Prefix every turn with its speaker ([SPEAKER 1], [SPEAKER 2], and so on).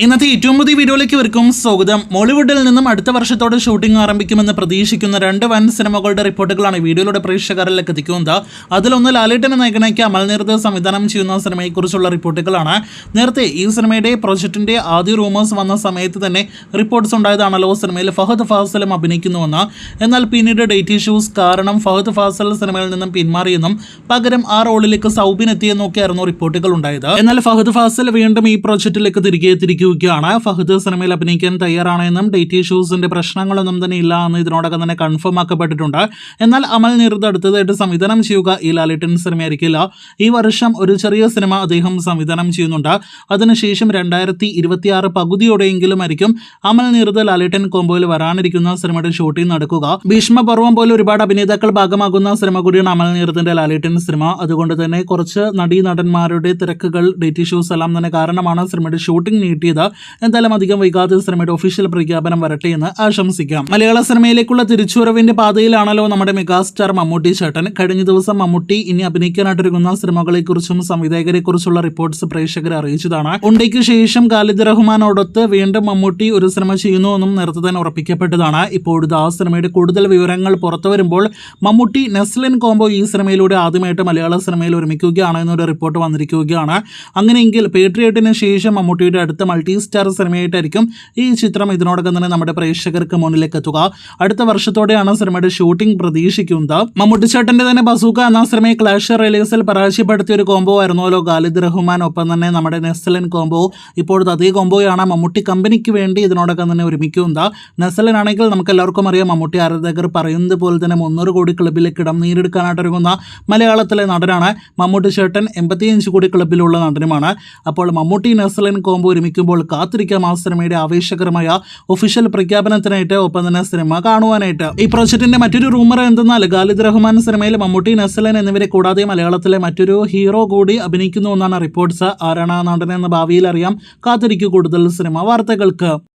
[SPEAKER 1] ഇന്നത്തെ ഏറ്റവും പുതിയ വീഡിയോയിലേക്ക് ഇവർക്കും സ്വാഗതം. മോളിവുഡിൽ നിന്നും അടുത്ത വർഷത്തോടെ ഷൂട്ടിംഗ് ആരംഭിക്കുമെന്ന് പ്രതീക്ഷിക്കുന്ന രണ്ട് വൻ സിനിമകളുടെ റിപ്പോർട്ടുകളാണ് വീഡിയോയിലൂടെ പ്രേക്ഷകരിലേക്ക് എത്തിക്കുന്നത്. അതിലൊന്ന് ലാലേട്ടനെ നായകനാക്കി അമൽ നീരദ് സംവിധാനം ചെയ്യുന്ന സിനിമയെക്കുറിച്ചുള്ള റിപ്പോർട്ടുകളാണ്. നേരത്തെ ഈ സിനിമയുടെ പ്രൊജക്ടിന്റെ ആദ്യ റൂമേഴ്സ് വന്ന സമയത്ത് തന്നെ റിപ്പോർട്ട്സ് ഉണ്ടായതാണല്ലോ സിനിമയിൽ ഫഹദ് ഫാസിലും അഭിനയിക്കുന്നുവെന്ന്. എന്നാൽ പിന്നീട് ഡേറ്റ് ഇഷ്യൂസ് കാരണം ഫഹദ് ഫാസിൽ സിനിമയിൽ നിന്നും പിന്മാറിയെന്നും പകരം ആ റോളിലേക്ക് സൗബിൻ എത്തിയെന്നൊക്കെയായിരുന്നു റിപ്പോർട്ടുകൾ ഉണ്ടായത്. എന്നാൽ ഫഹദ് ഫാസിൽ വീണ്ടും ഈ പ്രൊജക്റ്റിലേക്ക് തിരികെ എത്തിയിരിക്കുകയാണ്. ഫഹദ് സിനിമയിൽ അഭിനയിക്കാൻ തയ്യാറാണെന്നും ഡേറ്റ് ഇഷ്യൂസിന്റെ പ്രശ്നങ്ങളൊന്നും തന്നെ ഇല്ല എന്ന് ഇതിനോടകം തന്നെ കൺഫേം ആക്കപ്പെട്ടിട്ടുണ്ട്. എന്നാൽ അമൽ നീരദ് അടുത്തതായിട്ട് സംവിധാനം ചെയ്യുക ഈ ലാലേട്ടൻ സിനിമയായിരിക്കില്ല. ഈ വർഷം ഒരു ചെറിയ സിനിമ അദ്ദേഹം സംവിധാനം ചെയ്യുന്നുണ്ട്. അതിനുശേഷം 2026 പകുതിയോടെയെങ്കിലും ആയിരിക്കും അമൽ നീരദ് ലാലേട്ടൻ കോംബോയിൽ വരാനിരിക്കുന്ന സിനിമയുടെ ഷൂട്ടിംഗ് നടക്കുക. ഭീഷ്മപർവം പോലെ ഒരുപാട് അഭിനേതാക്കൾ ഭാഗമാകുന്ന സിനിമ കൂടിയാണ് അമൽ നീരദിന്റെ ലാലേട്ടൻ സിനിമ. അതുകൊണ്ട് തന്നെ കുറച്ച് നടീനടന്മാരുടെ തിരക്കുകൾ, ഡേറ്റ് ഇഷ്യൂസ് എല്ലാം തന്നെ കാരണമാണ് സിനിമയുടെ ഷൂട്ടിംഗ് നീട്ടിയത്. എന്തായാലും അധികം വൈകാതെ സിനിമയുടെ ഒഫീഷ്യൽ പ്രഖ്യാപനം വരട്ടെ എന്ന് ആശംസിക്കാം. മലയാള സിനിമയിലേക്കുള്ള തിരിച്ചുവരവിന്റെ പാതയിലാണല്ലോ നമ്മുടെ മെഗാസ്റ്റാർ മമ്മൂട്ടി ചേട്ടൻ. കഴിഞ്ഞ ദിവസം മമ്മൂട്ടി ഇനി അഭിനയിക്കാനായിട്ടിരിക്കുന്ന സിനിമകളെക്കുറിച്ചും സംവിധായകരെ കുറിച്ചുള്ള റിപ്പോർട്ട്സ് പ്രേക്ഷകരെ അറിയിച്ചതാണ്. ഉണ്ടയ്ക്ക് ശേഷം ഖാലിദ് റഹ്മാനോടൊത്ത് വീണ്ടും മമ്മൂട്ടി ഒരു സിനിമ ചെയ്യുന്നുവെന്നും നേരത്തെ തന്നെ ഉറപ്പിക്കപ്പെട്ടതാണ്. ഇപ്പോഴത്തെ ആ സിനിമയുടെ കൂടുതൽ വിവരങ്ങൾ പുറത്തു വരുമ്പോൾ മമ്മൂട്ടി നെസ്ലിൻ കോംബോ ഈ സിനിമയിലൂടെ ആദ്യമായിട്ട് മലയാള സിനിമയിൽ ഒരുമിക്കുകയാണ് എന്നൊരു റിപ്പോർട്ട് വന്നിരിക്കുകയാണ്. അങ്ങനെയെങ്കിൽ പേട്രിയറ്റിന് ശേഷം മമ്മൂട്ടിയുടെ അടുത്ത മൾട്ടി സ്റ്റാർ സിനിമയായിട്ടായിരിക്കും ഈ ചിത്രം ഇതിനോടകം തന്നെ നമ്മുടെ പ്രേക്ഷകർക്ക് മുന്നിലേക്ക് എത്തുക. അടുത്ത വർഷത്തോടെയാണ് സിനിമയുടെ ഷൂട്ടിംഗ് പ്രതീക്ഷിക്കുന്നത്. മമ്മൂട്ടി ചേട്ടന്റെ തന്നെ ബസൂക്ക എന്ന സിനിമയെ ക്ലാഷ് റിലീസിൽ പരാജയപ്പെടുത്തിയ ഒരു കോംബോ ആയിരുന്നല്ലോ ഖാലിദ് റഹ്മാൻ, ഒപ്പം തന്നെ നമ്മുടെ നെസ്ലിൻ കോംബോ. ഇപ്പോഴത്തെ അതേ കോംബോയാണ് മമ്മൂട്ടി കമ്പനിക്ക് വേണ്ടി ഇതിനോടകം തന്നെ ഒരുമിക്കുന്നത്. നെസ്ലിൻ ആണെങ്കിൽ നമുക്ക് എല്ലാവർക്കും അറിയാം, മമ്മൂട്ടി ആരാധകർ പറയുന്നത് പോലെ തന്നെ 300 കോടി ക്ലബിലേക്ക് ഇടം നേടിയെടുക്കാനായിട്ടൊരുങ്ങുന്ന മലയാളത്തിലെ നടനാണ്. മമ്മൂട്ടി ചേട്ടൻ 85 കോടി ക്ലബിലുള്ള നടനുമാണ്. അപ്പോൾ മമ്മൂട്ടി നെസ്ലിൻ കോംബോ ഒരുമിക്കുമ്പോൾ കാത്തിരിക്കാം ആ സിനിമയുടെ ആവേശകരമായ ഒഫീഷ്യൽ പ്രഖ്യാപനത്തിനായിട്ട്, ഒപ്പം തന്നെ സിനിമ കാണുവാനായിട്ട്. ഈ പ്രൊജക്ടിന്റെ മറ്റൊരു റൂമർ എന്തെന്നാൽ ഖാലിദ് റഹ്മാൻ സിനിമയിൽ മമ്മൂട്ടി, നസ്ലൻ എന്നിവരെ കൂടാതെ മലയാളത്തിലെ മറ്റൊരു ഹീറോ കൂടി അഭിനയിക്കുന്നു എന്നാണ് റിപ്പോർട്ട്സ്. ആരാണ് ആ നടനെന്ന് ഭാവിയിൽ അറിയാം. കാത്തിരിക്കൂ കൂടുതൽ സിനിമ വാർത്തകൾക്ക്.